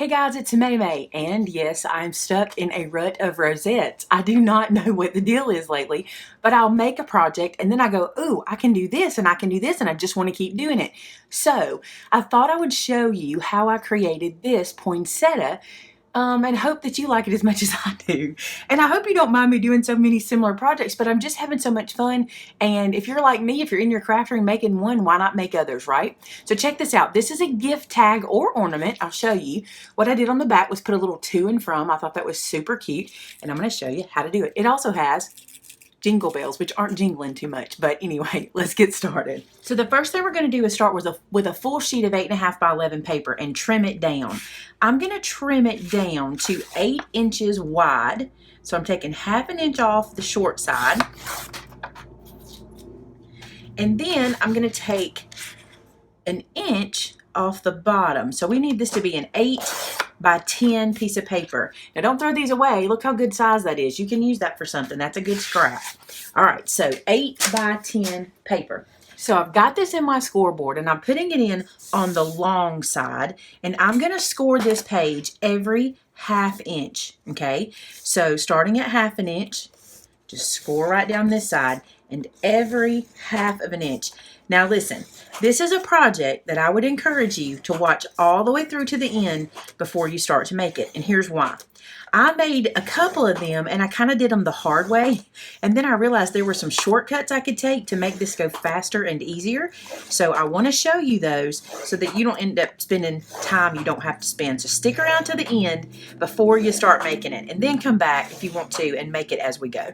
Hey guys, it's Maymay, and yes, I'm stuck in a rut of rosettes. I do not know what the deal is lately, but I'll make a project and then I go, ooh, I can do this and I can do this, and I just want to keep doing it. So I thought I would show you how I created this poinsettia and hope that you like it as much as I do. And I hope you don't mind me doing so many similar projects, but I'm just having so much fun. And if you're like me, if you're in your craft room making one, why not make others, right? So check this out. This is a gift tag or ornament. I'll show you. What I did on the back was put a little to and from. I thought that was super cute. And I'm going to show you how to do it. It also has jingle bells, which aren't jingling too much. But anyway, let's get started. So the first thing we're going to do is start with a full sheet of 8.5 by 11 paper and trim it down. I'm going to trim it down to 8 inches wide. So I'm taking 1/2 inch off the short side. And then I'm going to take 1 inch off the bottom. So we need this to be an 8 by 10 piece of paper. Now don't throw these away. Look how good size that is. You can use that for something. That's a good scrap. All right, so 8 by 10 paper. So I've got this in my scoreboard and I'm putting it in on the long side, and I'm going to score this page every 1/2 inch, okay? So starting at 1/2 inch, just score right down this side, and every 1/2 inch. Now listen, this is a project that I would encourage you to watch all the way through to the end before you start to make it. And here's why. I made a couple of them and I kind of did them the hard way. And then I realized there were some shortcuts I could take to make this go faster and easier. So I want to show you those so that you don't end up spending time you don't have to spend. So stick around to the end before you start making it. And then come back if you want to and make it as we go.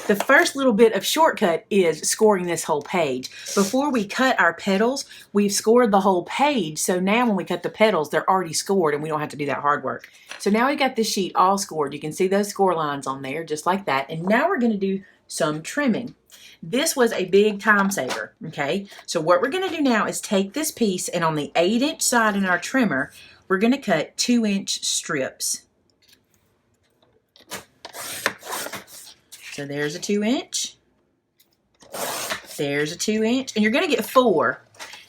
The first little bit of shortcut is scoring this whole page. Before we cut our petals, we've scored the whole page. So now when we cut the petals, they're already scored and we don't have to do that hard work. So now we've got this sheet all scored. You can see those score lines on there just like that. And now we're going to do some trimming. This was a big time saver, okay? So what we're going to do now is take this piece, and on the 8 inch side in our trimmer, we're going to cut 2 inch strips. So there's a 2 inch, there's a 2 inch, and you're going to get 4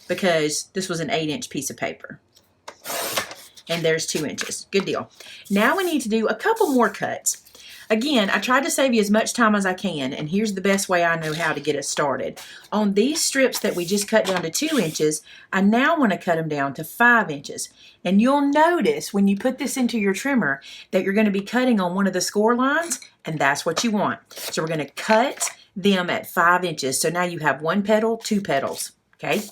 because this was an 8 inch piece of paper. And there's 2 inches. Good deal. Now we need to do a couple more cuts. Again, I tried to save you as much time as I can, and here's the best way I know how to get us started. On these strips that we just cut down to 2 inches, I now want to cut them down to 5 inches. And you'll notice when you put this into your trimmer that you're going to be cutting on one of the score lines, and that's what you want. So we're going to cut them at 5 inches. So now you have 1 petal, 2 petals, okay?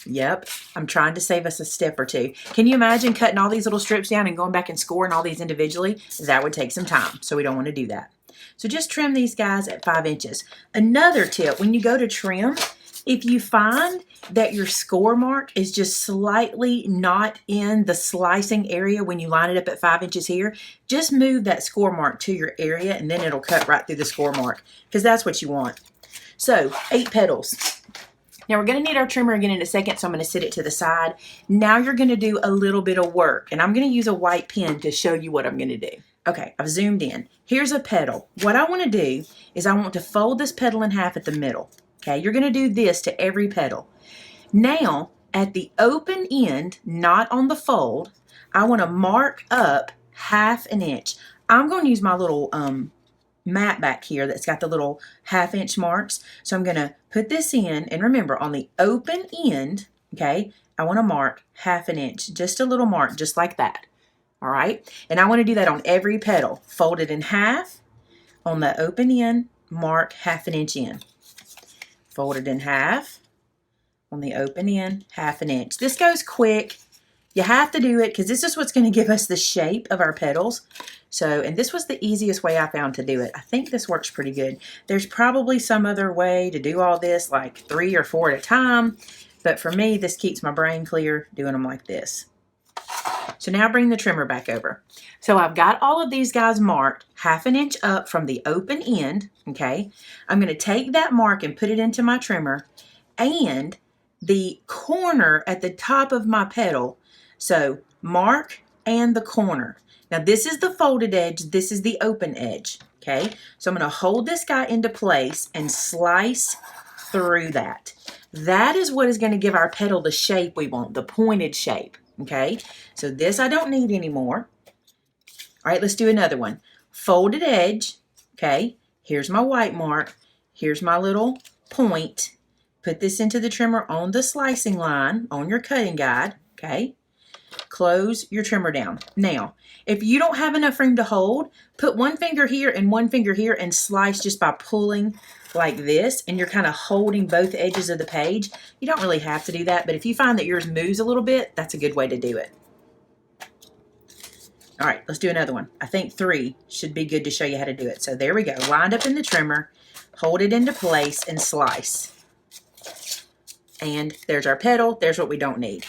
Yep, I'm trying to save us a step or two. Can you imagine cutting all these little strips down and going back and scoring all these individually? That would take some time, so we don't want to do that. So just trim these guys at 5 inches. Another tip, when you go to trim, if you find that your score mark is just slightly not in the slicing area when you line it up at 5 inches here, just move that score mark to your area and then it'll cut right through the score mark, because that's what you want. So 8 petals. Now we're going to need our trimmer again in a second, so I'm going to sit it to the side. Now you're going to do a little bit of work, and I'm going to use a white pen to show you what I'm going to do. Okay, I've zoomed in. Here's a petal. What I want to do is I want to fold this petal in half at the middle. Okay, you're going to do this to every petal. Now, at the open end, not on the fold, I want to mark up 1/2 inch. I'm going to use my little mat back here that's got the little 1/2 inch marks. So I'm going to put this in, and remember on the open end, okay, I want to mark 1/2 inch, just a little mark, just like that. All right, and I want to do that on every petal. Fold it in half on the open end, mark 1/2 inch in. Fold it in half on the open end, 1/2 inch. This goes quick. You have to do it because this is what's going to give us the shape of our petals. So, and this was the easiest way I found to do it. I think this works pretty good. There's probably some other way to do all this, like 3 or 4 at a time. But for me, this keeps my brain clear doing them like this. So now bring the trimmer back over. So I've got all of these guys marked 1/2 inch up from the open end, okay? I'm going to take that mark and put it into my trimmer, and the corner at the top of my petal. So mark and the corner. Now this is the folded edge, this is the open edge, okay? So I'm going to hold this guy into place and slice through that. That is what is going to give our petal the shape we want, the pointed shape. Okay, so this I don't need anymore. All right, let's do another one. Folded edge. Okay, here's my white mark. Here's my little point. Put this into the trimmer on the slicing line on your cutting guide. Okay, close your trimmer down. Now, if you don't have enough room to hold, put one finger here and one finger here and slice just by pulling like this, and you're kind of holding both edges of the page. You don't really have to do that, but if you find that yours moves a little bit, that's a good way to do it. All right, let's do another one. I think 3 should be good to show you how to do it. So there we go, lined up in the trimmer, hold it into place and slice. And there's our petal, there's what we don't need.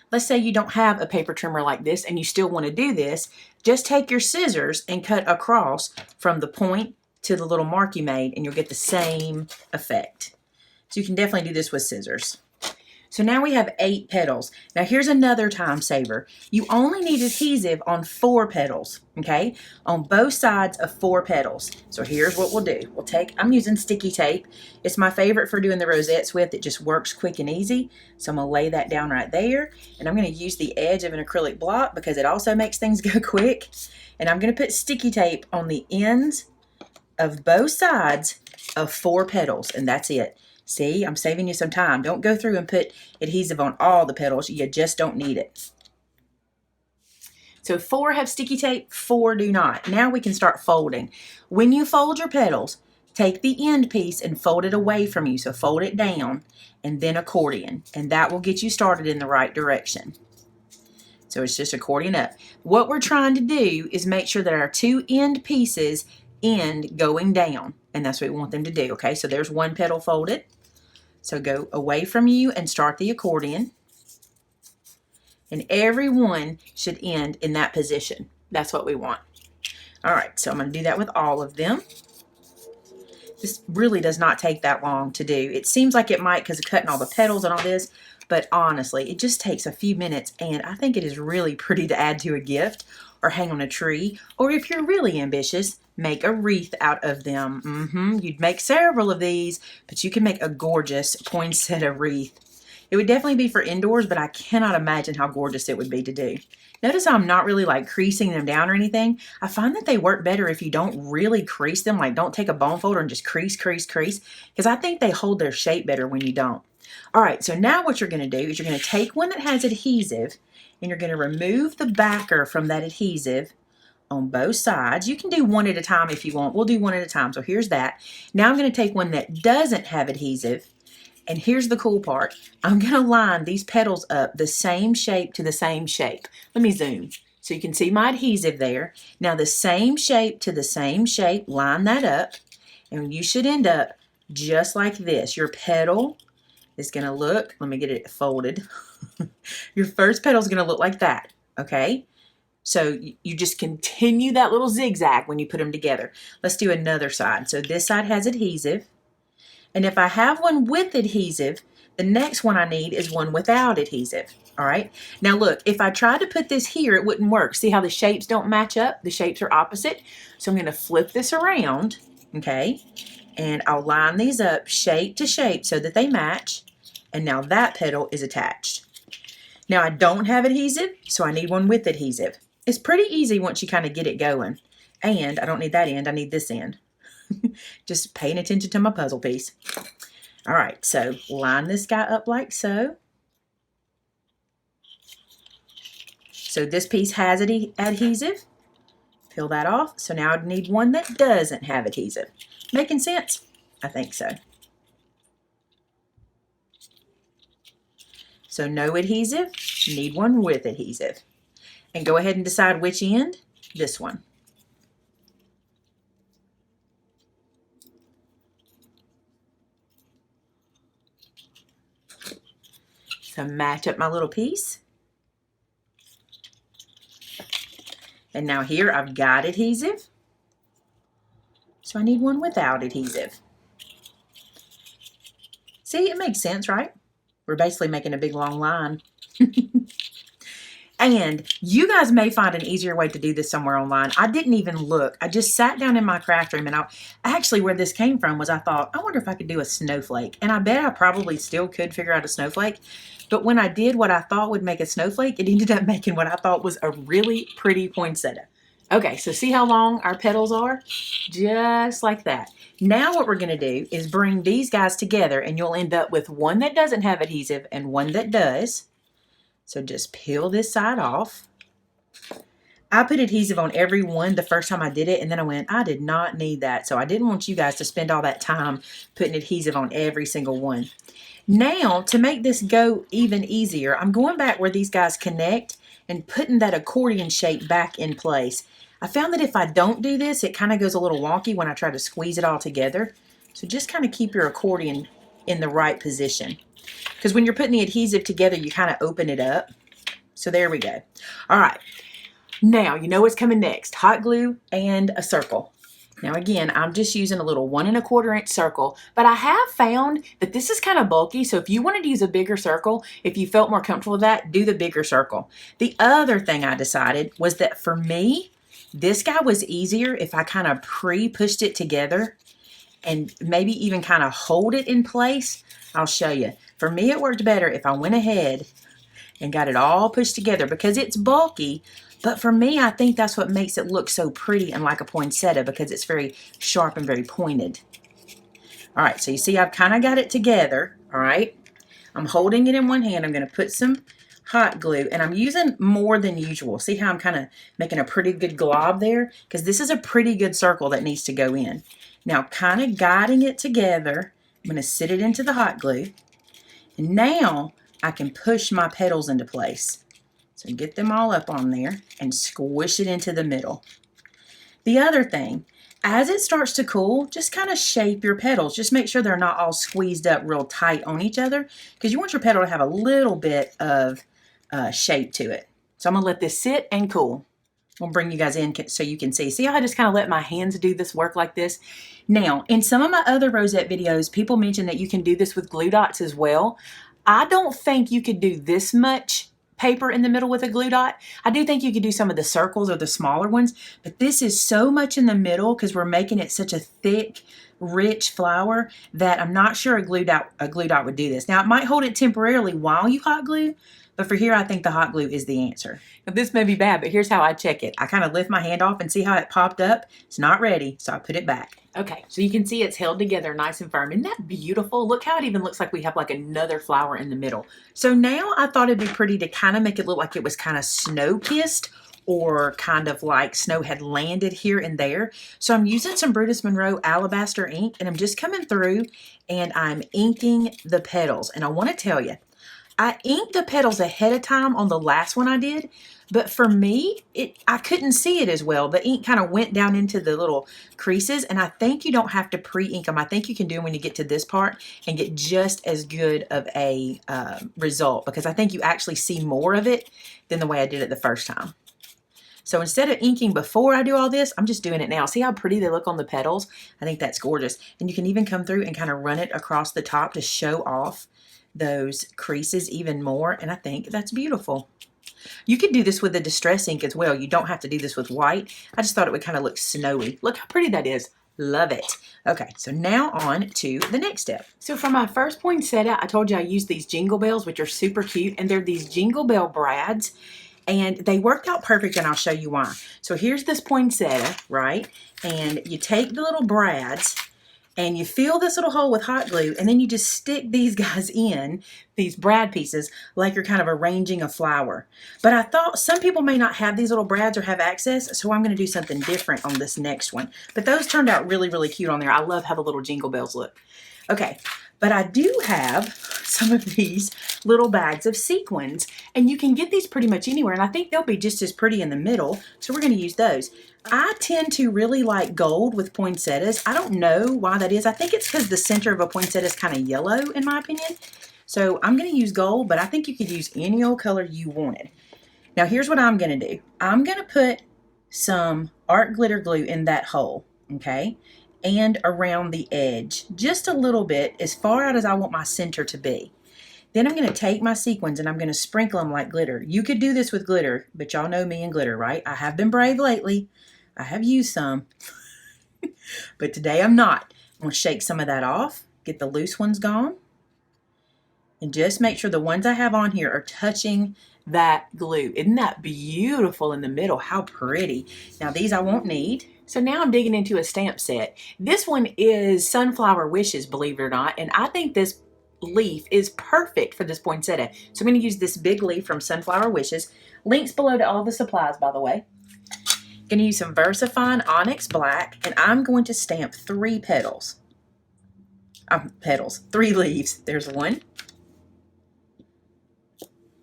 Let's say you don't have a paper trimmer like this and you still want to do this, just take your scissors and cut across from the point to the little mark you made and you'll get the same effect. So you can definitely do this with scissors. So now we have 8 petals. Now here's another time saver. You only need adhesive on 4 petals, okay? On both sides of 4 petals. So here's what we'll do. I'm using sticky tape. It's my favorite for doing the rosettes with. It just works quick and easy. So I'm gonna lay that down right there. And I'm gonna use the edge of an acrylic block because it also makes things go quick. And I'm gonna put sticky tape on the ends of both sides of 4 petals, and that's it. See, I'm saving you some time. Don't go through and put adhesive on all the petals. You just don't need it. So 4 have sticky tape, 4 do not. Now we can start folding. When you fold your petals, take the end piece and fold it away from you. So fold it down and then accordion, and that will get you started in the right direction. So it's just accordion up. What we're trying to do is make sure that our 2 end pieces end going down, and that's what we want them to do. Okay, so there's 1 petal folded. So go away from you and start the accordion. And every one should end in that position. That's what we want. All right, so I'm going to do that with all of them. This really does not take that long to do. It seems like it might because of cutting all the petals and all this, but honestly, it just takes a few minutes, and I think it is really pretty to add to a gift or hang on a tree, or if you're really ambitious, make a wreath out of them. You'd make several of these, but you can make a gorgeous poinsettia wreath. It would definitely be for indoors, but I cannot imagine how gorgeous it would be to do. Notice how I'm not really like creasing them down or anything. I find that they work better if you don't really crease them, like don't take a bone folder and just crease, because I think they hold their shape better when you don't. All right, so now what you're going to do is you're going to take one that has adhesive, and you're going to remove the backer from that adhesive on both sides. You can do one at a time if you want. We'll do one at a time. So here's that. Now I'm going to take one that doesn't have adhesive, and here's the cool part. I'm going to line these petals up the same shape to the same shape. Let me zoom so you can see my adhesive there. Now the same shape to the same shape, line that up, and you should end up just like this. Your petal is going to look, let me get it folded. Your first petal is going to look like that, okay? So you just continue that little zigzag when you put them together. Let's do another side. So this side has adhesive. And if I have one with adhesive, the next one I need is one without adhesive. All right. Now look, if I tried to put this here, it wouldn't work. See how the shapes don't match up? The shapes are opposite. So I'm going to flip this around, okay? And I'll line these up shape to shape so that they match. And now that petal is attached. Now I don't have adhesive, so I need one with adhesive. It's pretty easy once you kind of get it going. And I don't need that end, I need this end. Just paying attention to my puzzle piece. All right, so line this guy up like so. So this piece has adhesive. Peel that off. So now I need one that doesn't have adhesive. Making sense? I think so. So no adhesive, need one with adhesive. And go ahead and decide which end. This one. So match up my little piece. And now here I've got adhesive. So I need one without adhesive. See, it makes sense, right? We're basically making a big long line. And you guys may find an easier way to do this somewhere online. I didn't even look. I just sat down in my craft room, and actually where this came from was I thought, I wonder if I could do a snowflake. And I bet I probably still could figure out a snowflake. But when I did what I thought would make a snowflake, it ended up making what I thought was a really pretty poinsettia. Okay, so see how long our petals are? Just like that. Now what we're going to do is bring these guys together, and you'll end up with one that doesn't have adhesive and one that does. So just peel this side off. I put adhesive on every one the first time I did it, and then I went, I did not need that. So I didn't want you guys to spend all that time putting adhesive on every single one. Now, to make this go even easier, I'm going back where these guys connect and putting that accordion shape back in place. I found that if I don't do this, it kind of goes a little wonky when I try to squeeze it all together. So just kind of keep your accordion in the right position. Because when you're putting the adhesive together, you kind of open it up. So there we go. All right. Now, you know what's coming next. Hot glue and a circle. Now, again, I'm just using a little 1 1/4 inch circle. But I have found that this is kind of bulky. So if you wanted to use a bigger circle, if you felt more comfortable with that, do the bigger circle. The other thing I decided was that for me, this guy was easier if I kind of pre-pushed it together and maybe even kind of hold it in place. I'll show you. For me, it worked better if I went ahead and got it all pushed together because it's bulky. But for me, I think that's what makes it look so pretty and like a poinsettia because it's very sharp and very pointed. All right, so you see I've kind of got it together, all right? I'm holding it in one hand. I'm going to put some hot glue, and I'm using more than usual. See how I'm kind of making a pretty good glob there? Because this is a pretty good circle that needs to go in. Now, kind of guiding it together, I'm going to sit it into the hot glue. And now I can push my petals into place. So get them all up on there and squish it into the middle. The other thing, as it starts to cool, just kind of shape your petals. Just make sure they're not all squeezed up real tight on each other because you want your petal to have a little bit of shape to it. So I'm going to let this sit and cool. I'll bring you guys in so you can see. See how I just kind of let my hands do this work like this? Now, in some of my other rosette videos, people mention that you can do this with glue dots as well. I don't think you could do this much paper in the middle with a glue dot. I do think you could do some of the circles or the smaller ones, but this is so much in the middle because we're making it such a thick, rich flower that I'm not sure a glue dot would do this. Now, it might hold it temporarily while you hot glue, but for here, I think the hot glue is the answer. Now, this may be bad, but here's how I check it. I kind of lift my hand off and see how it popped up. It's not ready, so I put it back. Okay, so you can see it's held together nice and firm. Isn't that beautiful? Look how it even looks like we have like another flower in the middle. So now I thought it'd be pretty to kind of make it look like it was kind of snow-kissed or kind of like snow had landed here and there. So I'm using some Brutus Monroe Alabaster ink, and I'm just coming through and I'm inking the petals. And I want to tell you, I inked the petals ahead of time on the last one I did, but for me, I couldn't see it as well. The ink kind of went down into the little creases, and I think you don't have to pre-ink them. I think you can do them when you get to this part and get just as good of a result because I think you actually see more of it than the way I did it the first time. So instead of inking before I do all this, I'm just doing it now. See how pretty they look on the petals? I think that's gorgeous. And you can even come through and kind of run it across the top to show off those creases even more, and I think that's beautiful. You could do this with a distress ink as well. You don't have to do this with white. I just thought it would kind of look snowy. Look how pretty that is. Love it. Okay, so now on to the next step. So for my first poinsettia, I told you I used these jingle bells, which are super cute, and they're these jingle bell brads, and they worked out perfect, and I'll show you why. So here's this poinsettia, right? And you take the little brads, and you fill this little hole with hot glue, and then you just stick these guys in, these brad pieces, like you're kind of arranging a flower. But I thought some people may not have these little brads or have access, so I'm going to do something different on this next one. But those turned out really, really cute on there. I love how the little jingle bells look. Okay, but I do have some of these little bags of sequins, and you can get these pretty much anywhere, and I think they'll be just as pretty in the middle, so we're going to use those. I tend to really like gold with poinsettias. I don't know why that is. I think it's because the center of a poinsettia is kind of yellow, in my opinion. So I'm going to use gold, but I think you could use any old color you wanted. Now, here's what I'm going to do. I'm going to put some art glitter glue in that hole, okay, and around the edge, just a little bit, as far out as I want my center to be. Then I'm going to take my sequins and I'm going to sprinkle them like glitter. You could do this with glitter, but y'all know me and glitter, right? I have been brave lately. I have used some, but today I'm not. I'm going to shake some of that off, get the loose ones gone, and just make sure the ones I have on here are touching that glue. Isn't that beautiful in the middle? How pretty. Now these I won't need. So now I'm digging into a stamp set. This one is Sunflower Wishes, believe it or not, and I think this leaf is perfect for this poinsettia. So I'm going to use this big leaf from Sunflower Wishes. Links below to all the supplies, by the way. Going to use some VersaFine Onyx Black, and I'm going to stamp 3 petals. 3 leaves. There's 1,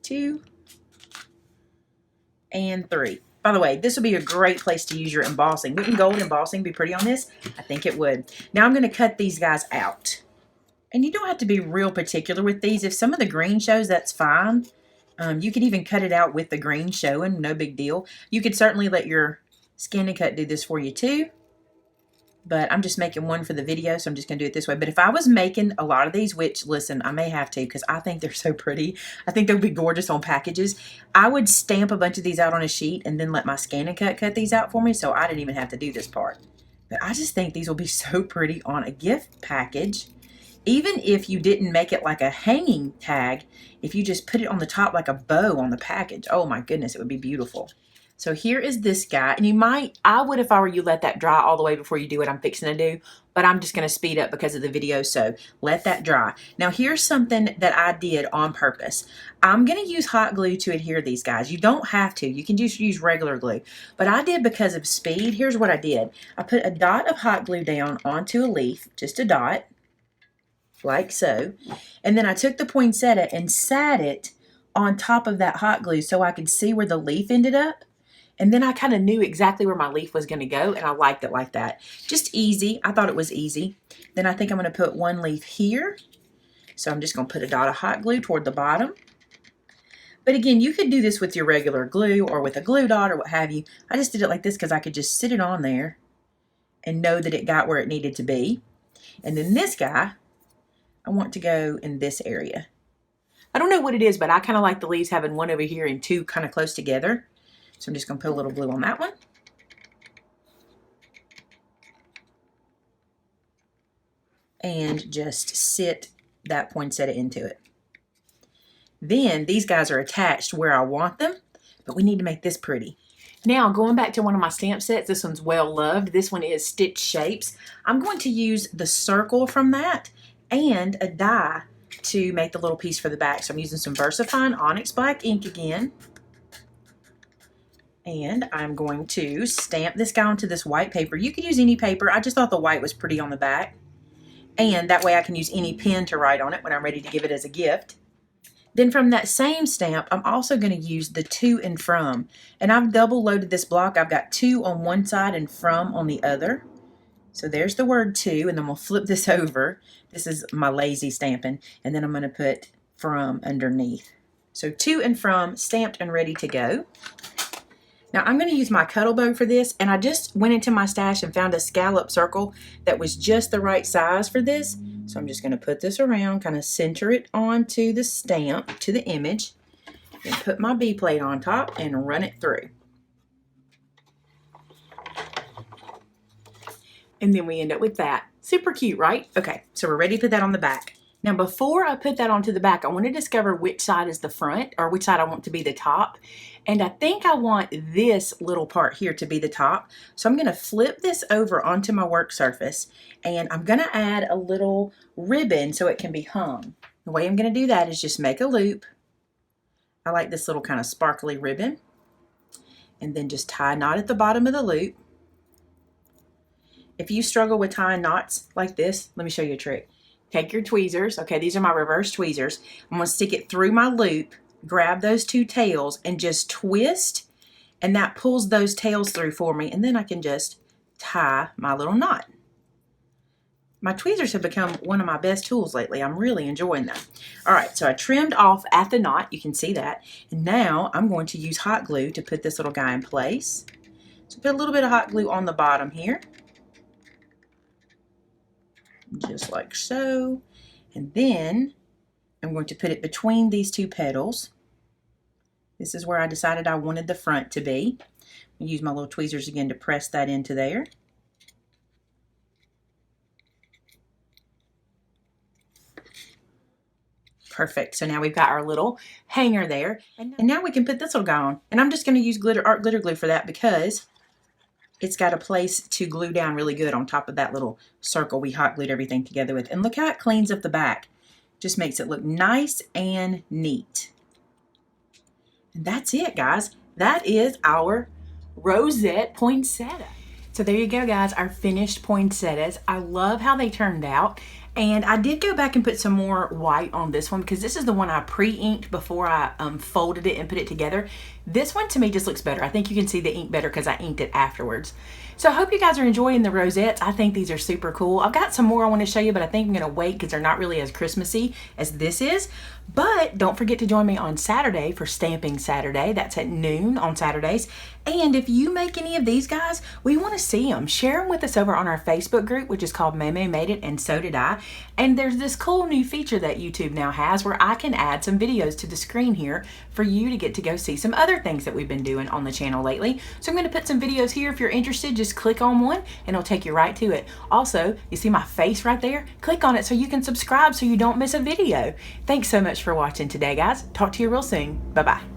2, and 3. By the way, this would be a great place to use your embossing. Wouldn't gold embossing be pretty on this? I think it would. Now I'm going to cut these guys out. And you don't have to be real particular with these. If some of the green shows, that's fine. You could even cut it out with the green showing, no big deal. You could certainly let your Scan and Cut do this for you too. But I'm just making one for the video, so I'm just going to do it this way. But if I was making a lot of these, which, listen, I may have to because I think they're so pretty. I think they'll be gorgeous on packages. I would stamp a bunch of these out on a sheet and then let my Scan and Cut these out for me, so I didn't even have to do this part. But I just think these will be so pretty on a gift package. Even if you didn't make it like a hanging tag, if you just put it on the top like a bow on the package, oh my goodness, it would be beautiful. So here is this guy, and I would, if I were you, let that dry all the way before you do what I'm fixing to do, but I'm just going to speed up because of the video, so let that dry. Now here's something that I did on purpose. I'm going to use hot glue to adhere these guys. You don't have to. You can just use regular glue, but I did because of speed. Here's what I did. I put a dot of hot glue down onto a leaf, just a dot, like so, and then I took the poinsettia and sat it on top of that hot glue so I could see where the leaf ended up. And then I kind of knew exactly where my leaf was going to go, and I liked it like that. Just easy. I thought it was easy. Then I think I'm going to put 1 leaf here. So I'm just going to put a dot of hot glue toward the bottom. But again, you could do this with your regular glue or with a glue dot or what have you. I just did it like this because I could just sit it on there and know that it got where it needed to be. And then this guy, I want to go in this area. I don't know what it is, but I kind of like the leaves having 1 over here and 2 kind of close together. So I'm just going to put a little glue on that one. And just sit that poinsettia into it. Then these guys are attached where I want them, but we need to make this pretty. Now going back to one of my stamp sets, this one's well loved. This one is Stitch Shapes. I'm going to use the circle from that and a die to make the little piece for the back. So I'm using some VersaFine Onyx Black ink again. And I'm going to stamp this guy onto this white paper. You could use any paper. I just thought the white was pretty on the back. And that way I can use any pen to write on it when I'm ready to give it as a gift. Then from that same stamp, I'm also going to use the to and from. And I've double loaded this block. I've got to on one side and from on the other. So there's the word to, and then we'll flip this over. This is my lazy stamping. And then I'm going to put from underneath. So to and from, stamped and ready to go. Now I'm going to use my cuttle bow for this, and I just went into my stash and found a scallop circle that was just the right size for this. So I'm just going to put this around, kind of center it onto the stamp, to the image, and put my B plate on top and run it through. And then we end up with that. Super cute, right? Okay, so we're ready to put that on the back. Now before I put that onto the back, I want to discover which side is the front or which side I want to be the top. And I think I want this little part here to be the top. So I'm going to flip this over onto my work surface, and I'm going to add a little ribbon so it can be hung. The way I'm going to do that is just make a loop. I like this little kind of sparkly ribbon. And then just tie a knot at the bottom of the loop. If you struggle with tying knots like this, let me show you a trick. Take your tweezers. Okay, these are my reverse tweezers. I'm going to stick it through my loop, grab those 2 tails, and just twist, and that pulls those tails through for me, and then I can just tie my little knot. My tweezers have become one of my best tools lately. I'm really enjoying them. All right, so I trimmed off at the knot. You can see that. And now I'm going to use hot glue to put this little guy in place. So put a little bit of hot glue on the bottom here. Just like so. And then I'm going to put it between these two petals. This is where I decided I wanted the front to be. I'll use my little tweezers again to press that into there. Perfect. So now we've got our little hanger there. And now we can put this little guy on. And I'm just going to use art glitter glue for that because it's got a place to glue down really good on top of that little circle we hot glued everything together with. And look how it cleans up the back. Just makes it look nice and neat. And that's it, guys. That is our rosette poinsettia. So there you go, guys, our finished poinsettias. I love how they turned out. And I did go back and put some more white on this one because this is the one I pre-inked before I folded it and put it together. This one to me just looks better. I think you can see the ink better because I inked it afterwards. So I hope you guys are enjoying the rosettes. I think these are super cool. I've got some more I want to show you, but I think I'm going to wait because they're not really as Christmassy as this is. But don't forget to join me on Saturday for Stamping Saturday. That's at noon on Saturdays. And if you make any of these, guys, we want to see them. Share them with us over on our Facebook group, which is called Maymay Made It, and so did I. And there's this cool new feature that YouTube now has where I can add some videos to the screen here for you to get to go see some other things that we've been doing on the channel lately. So I'm going to put some videos here. If you're interested, just click on one and it'll take you right to it. Also, you see my face right there? Click on it so you can subscribe so you don't miss a video. Thanks so much for watching today, guys. Talk to you real soon. Bye-bye.